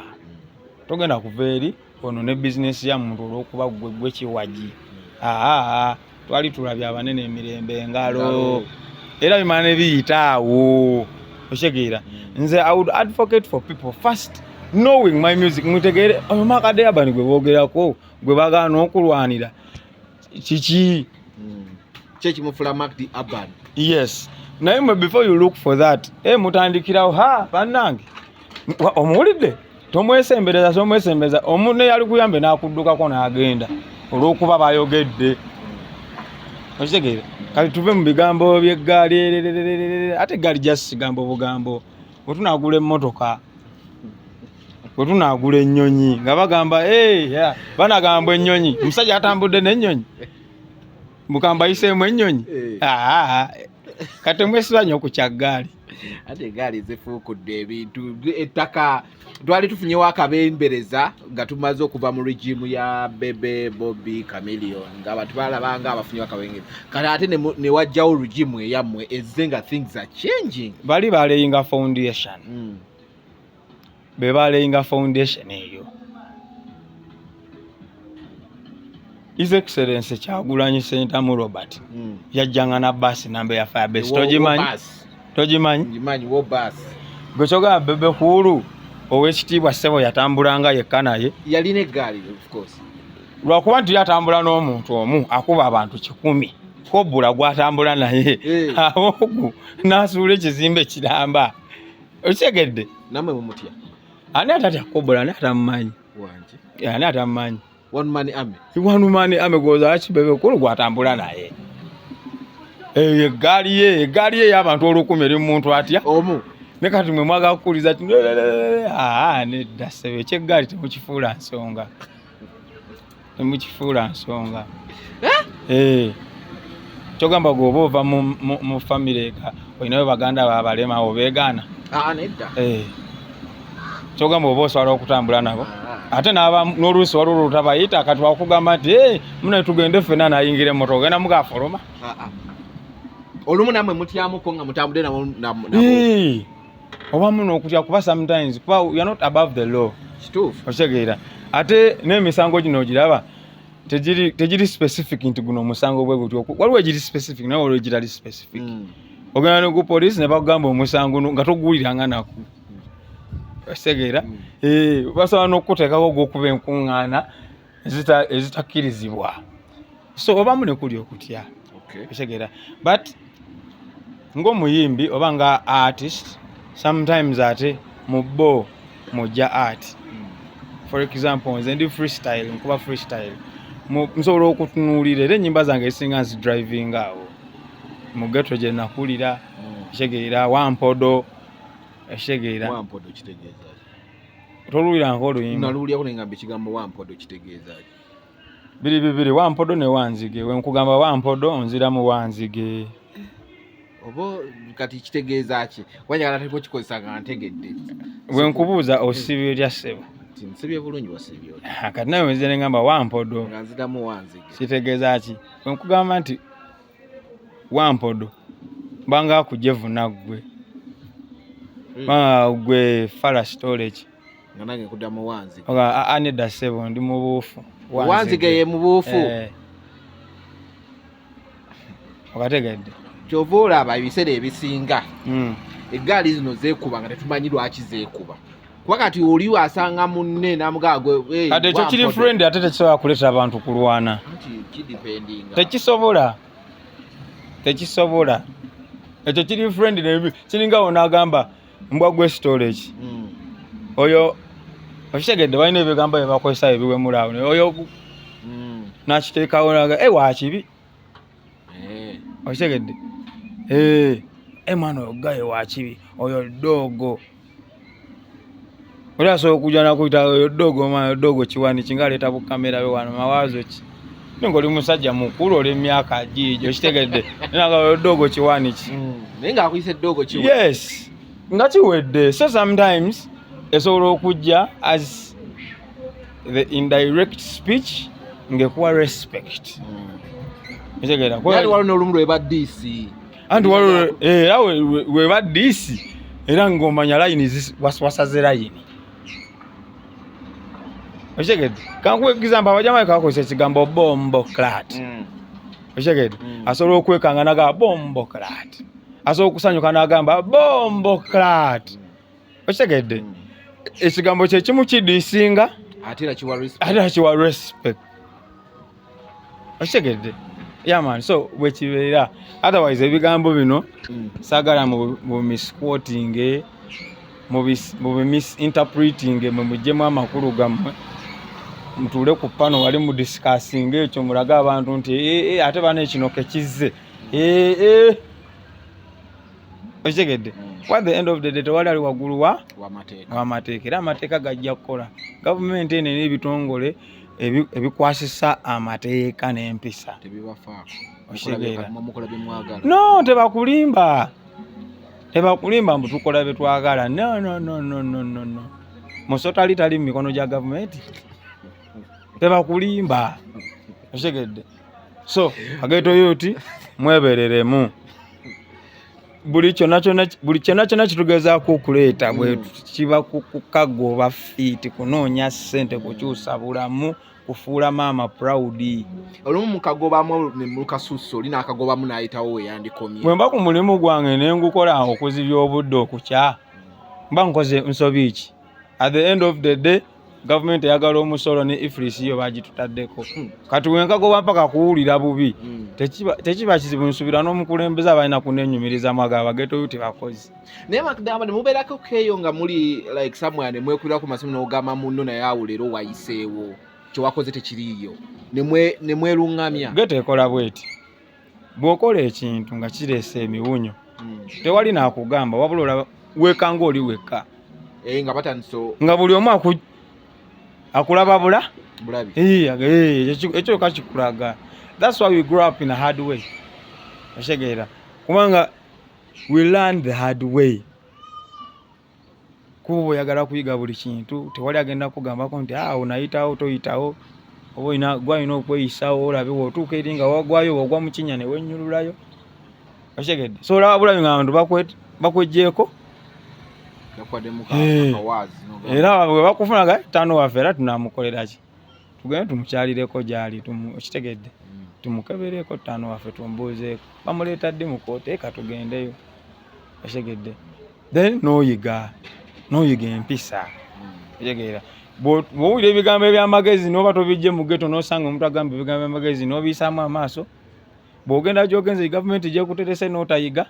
togenda kuva eri ono ne business ya muntu olw'okuba gwe kiwaji twali tulabye abanene emirembe engalo era bimala ne biyitaawo okitegeera nze I would advocate for people first knowing my music mutegeere oyo Mahdi Urban gwe boogerako gwe bagaana okulwanira kiki kyekimufula Mahdi Urban yes naye mwe before you look for that mutandikirawo bannange omuwulidde tomwesembeza omuntu yali kuyambe n'akuddukako n'agenda olw'okuba bayogedde okitegeera kati tuve mu bigambo by'eggaali ate eggaali just kigambo bugambo bwe tunaagula emmotoka bwe tunaagula ennyonyi nga bagamba banagamba ennyonyi omusajja atambudde n'ennyonyi mukamba ayiseemu ennyonyi kati mwesiba nnyo ku kyaggaali ate eggaali zifuukudde ebintu ettaka twali tufunyewo akabembereza nga tumaze okuva mu regimu ya Bebe Bobby Chameleon ng'abantu balabanga abafunyewo akabengeza kati ate ne wajjawo regimu eyammwe ezze nga things are changing bali baleyinga foundation be baleyinga foundation eyo His Excellency Kyagulanyi Ssentamu Robert yajjanga na basi namba ya Firebase togimanyi wo basi gwe kyogamba Bebe Hulu ow'ekitiibwa ssebo yatambulanga yekka naye yalina eggaali of course lwakuba nti yatambula n'omuntu omu akuba abantu 100 kobula gwatambula naye awogu n'asuula ekizimbe kiramba okitegedde namwe mumutya ani atatya kobula ani atamumanyi wanje ani atamumanyi one man army goza akibebe kulu gwatambula naye egaali ye y'abantu 100 eri muntu atya omu ne kati mwe mwaga kukuliza nedda ssebe ekyeggaali temukifuula nsonga kyogamba gwe oba ova mu famire eka olinayo baganda babalema obeegaana nedda kyogamba oba osobola okutambula nabo ate n'oluusi waliwo lutabayita kati wakugamba nti mune tugende ffena nayingira emmoto ogenda mugafoloma olumu namwe mutyamuko nga mutambudde nabo oba muno okutya kuba sometimes kuba you are not above the law kituufu otegeera ate n'emisango gino ogiraba tegiri specific nti guno omusango bwe gutyo waliwo egiri specific naye waliwo egitali specific ogenda ne ku poliisi ne bakugamba omusango nga toguwuliranga naku otegeera basobola n'okuteekako ogw'okuba enkuŋŋaana ezitakkirizibwa so obamu ne kuli okutya otegeera but ng'omuyimbi oba nga artist sometimes ate mu bo mujja art for example nze ndi freestyle nkuba freestyle nsobola okutunuulira era ennyimba zange ezisinga nzidriving awo mu ghetto gye nakulira ekitegeera Wampodo ekitegeera toluwuliranga oluyimba biri Wampodo ne Wanzige wenkugamba Wampodo onziramu Wanzige obo kati kitegeeza ki wanyala teko kikozesa nga ntegedde wenkubuuza osibye lya ssebo nsibye bulungi wasibye kati nawe wenzire ngamba Wampodo nga nziramu Wanzige kitegeeza ki wenkugamba nti Wampodo banga akujevu naggwe gwe fala storage nga nange kuddamu Wanzige anedda ssebo ndi mu buufu Wanzige ye mu buufu okategedde kyova olaba ebiseera ebisinga eggaali zino zeekuba nga tetumanyi lwaki zeekuba kuba kati oli wasanga munne namugagwe kati ekyo kiri friend ate tekisobola kuleeta abantu kulwana tekisobola ekyo kiri friend kiringawo n'agamba mbwa gwe storage oyo okitegedde balina ebigambo bye bakozesa ebiwemulaawo oyo nakiteekawo naga wakibi okitegedde mwana oyo gaye wakibi oyo dogo oli asobola okujja nakuyita oyo dogo kiwani kingaleeta bukamera be wano mawaazo ki ninga oli musajja mukulu oli emyaka giijo okitegedde naga oyo dogo kiwani ki naye nga akuyise dogo kiwani yes nga kiwedde so sometimes esobola okujja as the indirect speech ngekuwa respect ekitegeera waliwo n'olumu lweba DC anti waliwo era weba DC era ng'omanya layini wasaze layini ekitegeedde kankuwa example abajamayi kakozesa ekigambo bombo clat ekitegeedde asobola okwekanga naga bombo clat asobola okusanyuka n'agamba bombo clat ekitegeedde ekigambo kye kimu kidiisinga ate era kiwa respect ekitegeedde man so bwekibeera otherwise ebigambo bino saagala mu misquoting mu misinterpreting mwe muggyemu amakulu gammwe mutuule ku pano wali mu discussing ekyo mulaga abantu nti ate bana ekino kekizze okitegedde at the end of the day tewali ali waggulu w'amateeka era amateeka gajja kukola gavumenti eno n'ebitongole ebikwasisa amateeka n'empisa no tebakulimba mbu tukola bye twagala no musotali tali mu mikono gya gavumenti tebakulimba okitegedde so ageto yuti mwebereremu buli kyonna kitugezaako okuleeta bwe kiba kukagoba fiiti kunoonya ssente kukyusa bulamu kufuula maama proud olumu mukagobamu mukasusse oli n'akagobamu n'ayitawo weyandikomye bwe mba ku mulimu gwange ne ngukola okuzibya obudde okukya mba nkoze nsobi ki at the end of the day government yagala omusolo ne ifris yo bagitutaddeko kati wenkagoba mpaka kuwulira bubi tekiba kizibu nsubira n'omukulembeze abalina kunenyumiriza mwaga bageto yuti bakozi naye makdama ne mubeerako keeyo nga muli like somewhere ne mwekulira ku masimu n'ogamba munno naye awo leero wayiseewo kyewakoze tekiriiyo ne mwerungamya geto ekola bweti bw'okola ekintu nga kireese emiwunyo tewali naakugamba wabula olaba wekanga oli wekka nga batandise nga buli omu akulaba bulabi ekyo kakikulaga. That's why we grew up in a hard way. Oshegeera kubanga we learned the hard way. Kuba oyagala kuyiga buli kintu tewali agenda kugambako nti onayitawo toyitawo oba gwalina okweyisawo olabe wootuuka eri nga wagwayo ogwa mu kinnya ne wennyululayo. Oshegedde so olaba bulabi nga abantu bakwejjeeko era bwe bakufunaga ttaano waffe era tunaamukolera ki tugende tumukyalireko gyali okitegedde tumukebereko ttaano waffe tumbuuzeeko bamuleeta ddi mu kooti eka tugendeyo. Okitegedde then n'oyiga empisa. Otegeera bw'owulira ebigambo eby'amagezi n'oba tobijje mu ggeto n'osanga omuntu agamba ebigambo eby'amagezi n'obiyisaamu amaaso bw'ogenda gy'ogenze gavumenti gyekuterese n'otayiga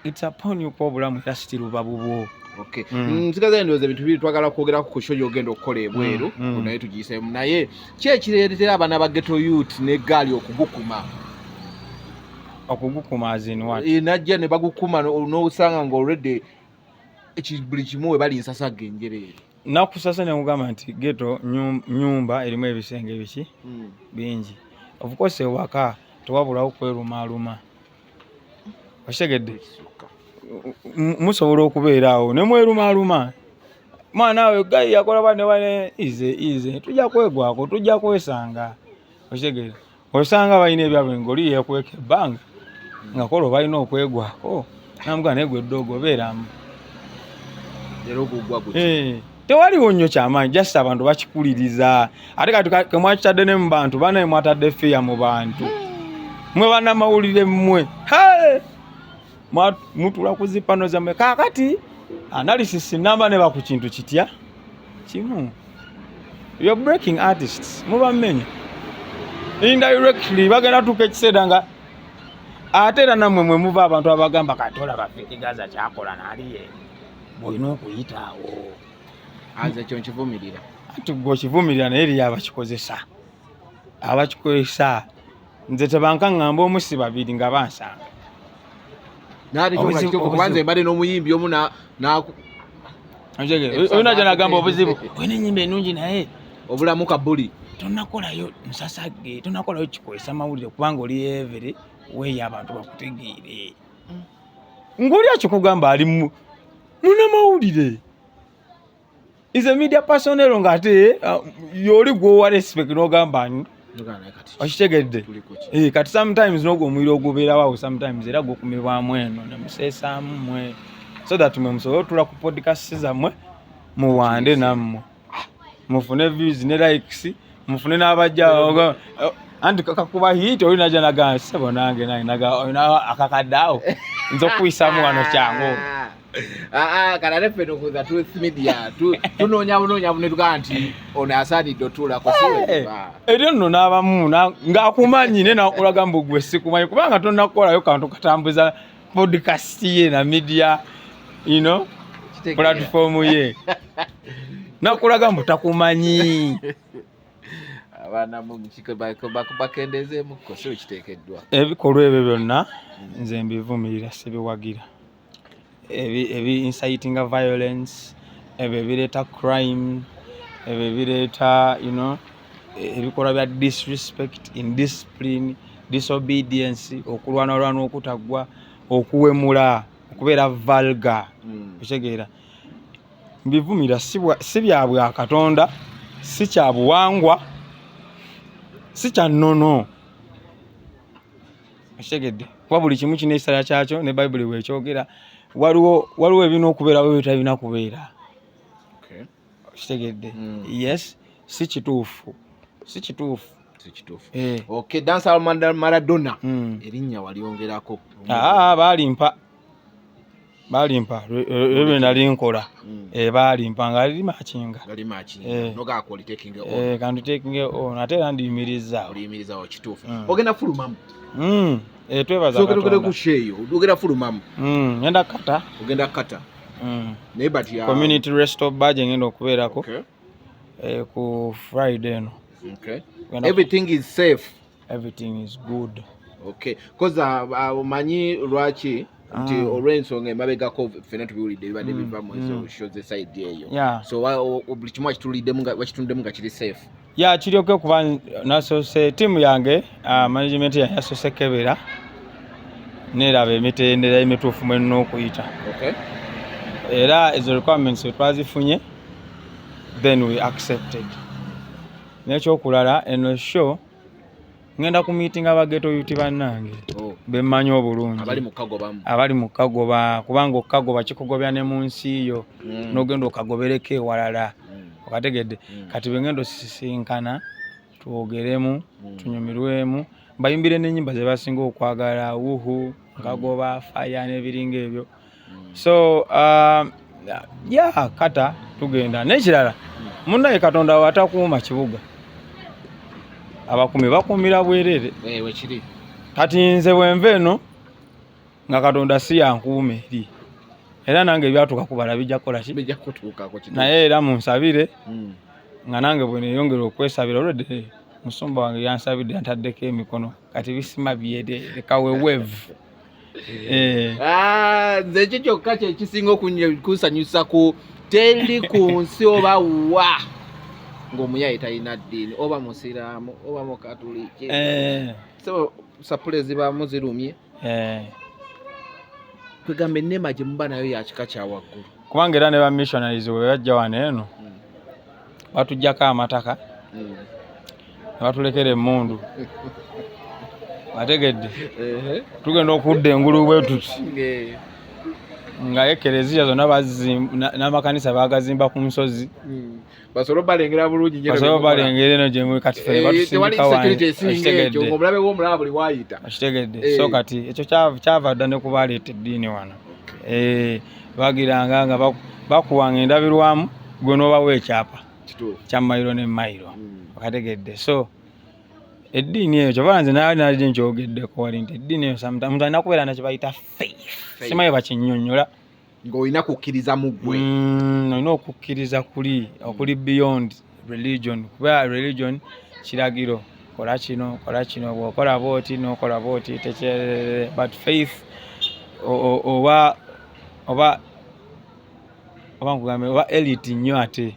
it's upon you kwa obulamu era sitiruba bubwo. Okay. Nsigaza ndowooza ebintu biri twagala kwogerako ku show y'ogenda okukola ebweru naye tugiyiseemu naye ki ekireetera abaana ba ghetto youth n'eggaali okugukuma azin what najja ne bagukuma n'osanga nga already buli kimu we bali nsasagga enjereere nakusasa ne mugamba nti ghetto nyumba erimu ebisenge biki bingi of course ewaka tewabulawo kwerumaaluma. Oshegedde musobola okubeeraawo ne mwerumaaluma mwana we gayi yakola bane ize tujja kwegwako tujja kwesanga. Oshegedde osanga balina ebyabwe ngoli yekweka ebbanga nga kola balina okwegwako namuga negwe ddogo beeramu tewaliwo nnyo kyamaanyi just abantu bakikuliriza ate kati kemwakitadde ne mu bantu banaye mwatadde feya mu bantu mwe bannamawulire mmwe mutula kuzipano zammwe kaakati analysis namba ne baku kintu kitya kimu you're breaking artists muba mmenya indirectly bagenda tuka ekiseera nga ate era nammwe mwe muva abantu abagamba kati olaba Gaza kyakola naaliye bw'olina okuyitaawo aze kyo nkivumirira ati gwe okivumirira naye eriyo abakikozesa nze tebankaŋŋamba omusi babiri nga bansanga kubanza embadde n'omuyimbi omu olina gyenagamba obuzibu olina ennyimba ennungi naye obulamu kabuli tonakolayo nsasagge tonakolayo kikozesa mawulire kubanga oli evere weeyo abantu bakutegeere ng'oli akikugamba ali munamawulire is a media personnel ngate yoli gwowa respect n'ogamba ani okitegedde kati sometimes n'ogwo omuliro ogubeerawo sometimes era gwokumirwamu eno ne museesaamu mmwe so that mwe musobole otula ku podcast zammwe muwande nammwe mufune views ne likes mufune n'abajja anti kakuba hit olina janaga sebo nange naga akakaddawo nzo okuyisaamu wano kyangu kana ffe nokuza Truth Media tunoonya buno tugaa nti ono asaanidde otuulako eryo nno n'abamu ng'akumanyi ne nakulaga mbu gwe sikumanyi kubanga tonnakolayo kantu katambuza podcast ye na media platform ye nakulaga mbu takumanyi abaana bakendezeemu kose ekiteekeddwa ebikolwa ebyo byonna nze mbivumirira sibiwagira ebi inciting violence ebyo ebireeta crime ebyo ebireeta ebikolwa bya disrespect, indiscipline, disobedience, okulwanalwana okutaggwa, okuwemula, okubeera vulgar. Okitegeera mbivumira si bya bwa Katonda, si kya buwangwa, si kya nnono. Okitegeedde kuba buli kimu kina essala kyakyo ne Bayibuli bwekyogera waliwo ebina okubeerawo ebitalina kubeera. Okitegeedde yes si kituufu. Okay, Dansal Maradona erinnya walyongerako balimpa balimpa ebe nali nkola balimpa nga ali machinga no ga quality taking on kantu taking on ate ndiyimiriza kituufu ogenda fulumamu twebaza ogenda ku sheyo ogenda fulumamu ngenda kata ogenda kata naye but ya community restore badge ngenda okubeerako ku Friday no everything is safe, everything is good, because manyi lwaki nti olw'ensonga emabegako ffenna tubiwulidde bibadde biva mu ezo shows side eyo so buli kimu wakitundemu nga kiri safe kiryoke kuba nasose tiimu yange management yange yasose kebera neraba emitendera emituufu mwenina okuyita era ezo requirements twazifunye then we accepted. Nekyokulala eno show ngenda ku meeting abageto yuti bannange bemmanyi obulungi abali mu Kagoba kubanga Kagoba kikugobya ne mu nsi yo n'ogenda okagobereko ewalala okategedde kati bengendo sisinkana twogeremu tunyumirwemu bayimbire n'ennyimba ze basinga okwagala uhu Kagoba fire n'ebiringa ebyo so kata tugenda n'ekirala munnaye Katonda watakuuma kibuga abakumi bakumira bwerere kiri kati nze bwenve eno nga Katonda si yankuume eri era nange byatuka kubala bijja kukola ki bijja kutuukako naye era munsabire nga nange bwe neeyongera okwesabira olwedde musumba wange yansabidde yantaddeko emikono kati bisima byereka wewevu nze ekyo kyokka kye kisinga okunsanyusa ku teri ku nsi oba wa ng'omuyayi talina ddiini oba musiraamu oba mukatuliki so sapulezi bamu zirumye kwegamba ennema gye muba nayo ya kika kya waggulu kubanga era ne ba missionaries bwe bajja wano eno batuggyako amataka ne batulekera emmundu ategedde tugenda okudda engulu bwe tuti nga ekereziya zonna n'amakanisa bagazimba ku nsozi basobola balengera bulungi basobola balengera eno gye kati ffe batusindika wange omulabe w'omulaba buli wayita akitegedde so kati ekyo kyava dda ne kubaleeta eddiini wano bagiranga nga bakuwanga endabirwamu gwe n'obawa ekyapa kya mayiro ne mayiro okategedde so eddiini eyo kyova nze nali nkyogeddeko wali nti eddiini eyo omuntu alina kubeera nakibayita faith simanyi bakinnyonnyola ng'olina kukkiriza mu ggwe olina okukkiriza okuli beyond religion kuba religion kiragiro kola kino bw'okola booti n'okola booti tekyerere but faith oba nkugambe oba elite nnyo ate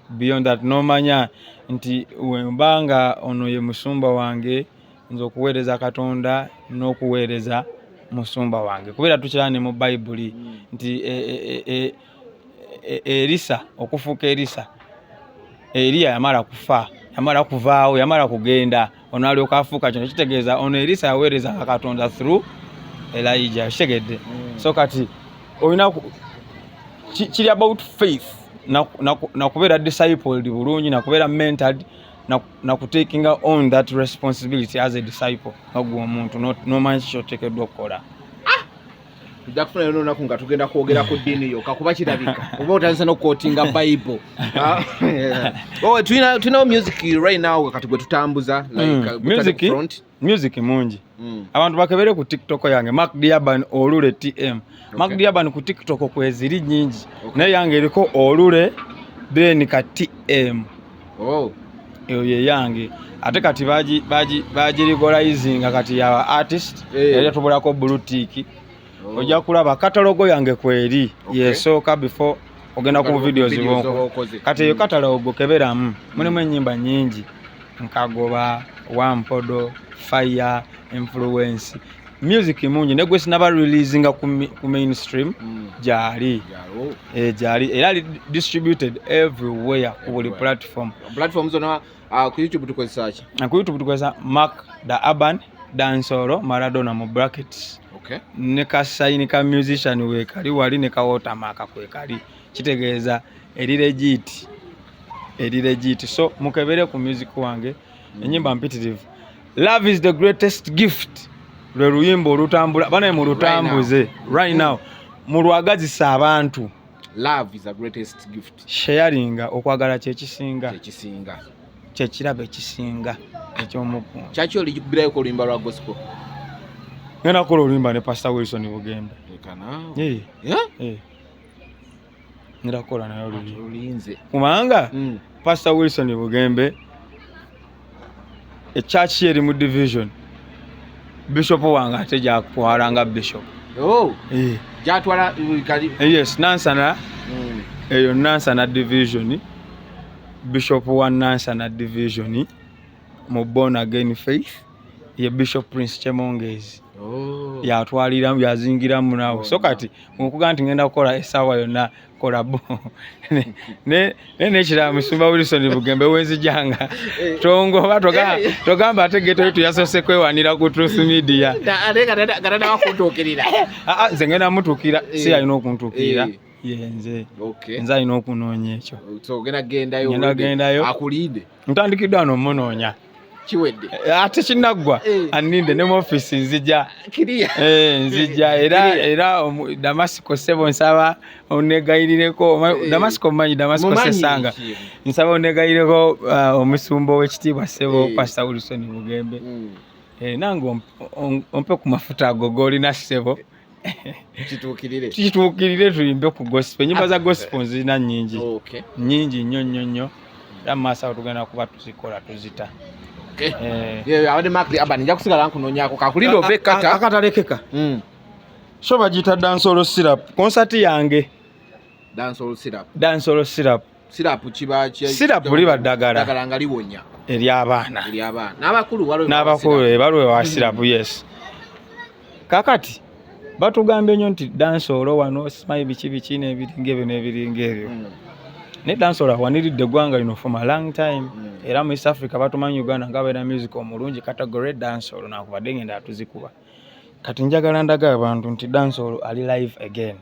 beyond that nomanya nti wembanga ono ye musumba wange nze okuweereza Katonda n'okuweereza musumba wange kubeera tukira ne mu Bayibuli nti Elisa okufuuka Elisa Eliya yamala kufa yamala kuvaawo yamala kugenda ono alyoka afuuka kino kitegeeza ono Elisa yaweereza Katonda through Elijah kitegeedde so kati olina kiri about faith na kubeera discipled bulungi na kubeera mentored na taking on that responsibility as a disciple agwo omuntu nomanyi kyoteekeddwa okukola tujja kufuna yo nonaku nga tugenda kwogera ku ddiini yo kakuba kirabika oba otandise n'okukootinga Bible tulinawo music right now kati gwe tutambuza music mungi abantu bakebere ku TikTok yange Mark Diaban Olule TM Mark Diaban ku TikTok kweziri nyingi naye yange eriko Olule then ka TM eyo ye yange ate kati baji legalizinga kati ya artist yali tubulako blue tick ojja kulaba katalogo yange kweri yesooka before ogenda ku videos zibonko kati eyo katalogo keberamu mulimu ennyimba nyingi Nkagoba Wampodo Fire Influence music mungi negwe sinaba releasinga ku mainstream jali era distributed everywhere ku buli platform zona ku YouTube tukozesa ki ku YouTube tukozesa Mark the Urban Dancehall Maradona mu brackets ne ka sign ka musician we kali wali ne ka watermark kwe kali kitegeeza eri legit so mukebere ku music wange enyimba mpitirivu Love is the greatest gift lwe luyimbo olutambula bana mu lutambuze right now mu lwagazisa abantu. Love is the greatest gift. Sharing okwagala kyekisinga. Kyekirabo ekisinga eky'omupunzi. Kyaki oli jukubirayo ko oluyimba lwa gospel? Ngenda kola oluyimba ne Pastor Wilson Bugembe. Ngenda kola nayo oluyinze. Kumanga Pastor Wilson Bugembe church eri mu division. Bishop wange ate jakwalanga bishop. Jatwala kali. Yes, Nansana. Eyo Nansana division. Bishop wa Nansana division mu Born Again Faith. Ye Bishop Prince Chemongezi. Yatwalira yazingira munawo. So kati okuga nti ngenda kukola esawa yonna kolabo. ne chira musumba Wilson Bugembe wenzijanga. Tongo togamba ategeto yetu yasose kwewanira ku Truth Media. Garada wakutukirira. Zengena mutukira si alina okuntukira. Yenze. Nze alina okunoonya ekyo. So gendayo akulinde. Ntandikidde ano munoonya. Chiwedde. Ate kinaggwa aninde ne mu office nzija. Kiriya. Nzija era Damasco sebo nsaba onegayirireko Damasco manyi Damasco sesanga. Nsaba onegayirireko omusumbo w'ekitiibwa sebo Pastor Wilson Bugembe. Nange ompe ku mafuta ago g'olina sebo. Kituukirire tuyimbe ku gospel. Nyimba za gospel zina nnyingi. Nnyingi nnyo. Amasa tugenda kuba tuzikola tuzita. Abadde Mark the Urban nja kusigala nkunoonyako kakulinda ove kata akatalekeka. So bagita dancehall syrup concert yange. Dancehall syrup. Syrup kiba syrup liba ddagala nga liwonya eri abaana. N'abakulu waliwo wa syrup yes. Kakati batugambye nnyo nti dancehall wano smile biki n'ebiringa ebyo. Ne dancehall awaniridde eggwanga lino for a long time. Era mu East Africa batumanyi Uganda nga bera music omulungi category dancehall nakubadde ngenda atuzikuba. Kati njagala ndaga abantu nti dancehall ali live again.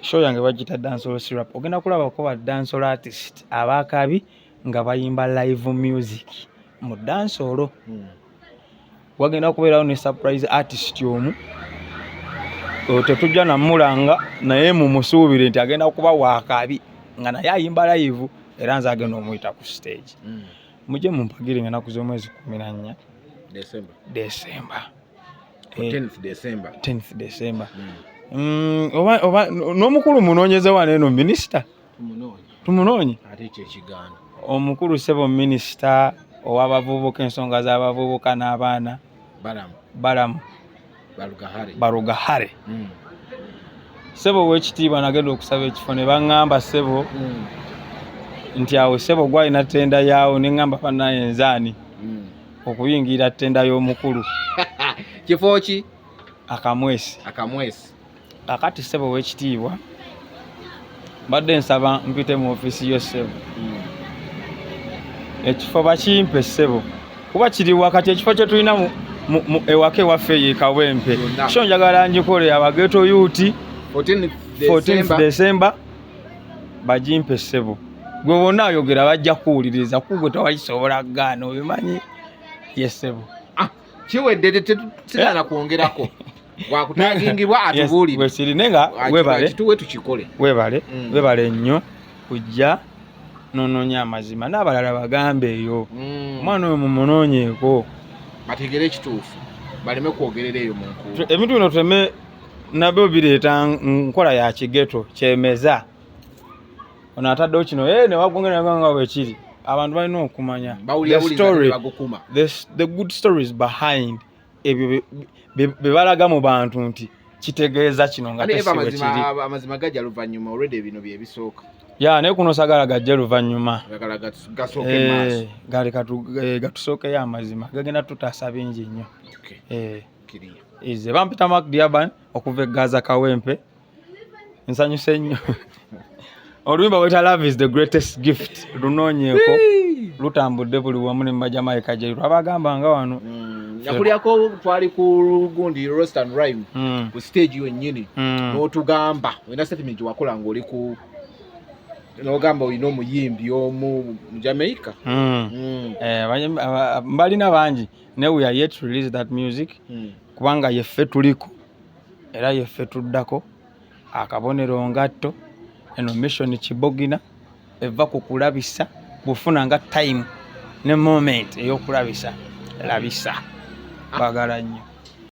Show yange bagita dancehall syrup. Ogenda kulaba ko ba dancehall artist abakabi nga bayimba live music mu dancehall. Wagenda kubeerawo ne surprise artist omu. Tetujja namulanga naye mu musuubire nti agenda kuba wakabi nga naye ayimba live era nze agenda omuyita ku stage. Muje mumpagire ngena kuzo mwezi 14 December. 10th December. Oba n'omukulu munoonyeza wane eno minister. Tumunoonye. Ate ekigaano. Omukulu sebo minister ow'abavubuka ensonga z'abavubuka n'abaana. Balamu. Barugahare. Sebo w'ekitiibwa nagenda okusaba ekifo ne baŋŋamba sebo nti awo sebo gwalina ttenda yaawo ne ŋŋamba bannaye nzaani okuyingira ttenda y'omukulu. Kifo ki? Akamwesi. Kakati sebo w'ekitiibwa mbadde nsaba mpite mu office yo sebo. Ekifo bakimpe sebo kuba kiri wakati ekifo kye tulina ewaka ewaffe ye Kawempe. So njagala njikole abageto youth 14th December bajimpe sebo. Gwe wonna ayogera bajja kuwuliriza kugwe tewalisobola gaana obimanyi yesebo. Kiwedde sigala kwongerako. Wakutagingibwa atubuulire. Wesirinenga webale. Kituwe tukikole. Webale nnyo kujja nononya amazima n'abalala bagambe eyo. Omwana oyo mumunoonyeeko. Bategere ekituufu. Baleme kwogerera eyo mu nkulu. Ebintu bino teme nabyo bireeta nkola ya kigeto kyemeza. Ono ataddewo kino ne wagongera nga bwekiri. Abantu balina okumanya the good stories behind ebyo bebalaga mu bantu nti kitegeeza kino nga tesiwe kiri. Amazima gajja luvannyuma already bino bye bisooka. Naye kuno sagala gajja luvannyuma. Gasooke maaso. Gatusookeyo amazima gagenda tutaasa bingi nnyo. Ize bampita Mark the Urban okuva Gaza Kawempe. Nsanyuse nnyo. Oluyimba weta love is the greatest gift. Lunoonyeeko lutambudde buli wamu ne Jamaica gye twabagamba nga wano. Yakulyako twali ku Lugundi Roast and Rhyme ku stage yonnyini n'otugamba olina statement wakola ng'oli ku n'ogamba olina omuyimbi omu mu Jamaica. Mbalina bangi ne we are yet to release that music kubanga yeffe tuliko era yeffe tuddako akabonero ngatto, eno mission Kibogina eva ku kulabisa bufuna nga time ne moment ey'okulabisa labisa bagala nnyo.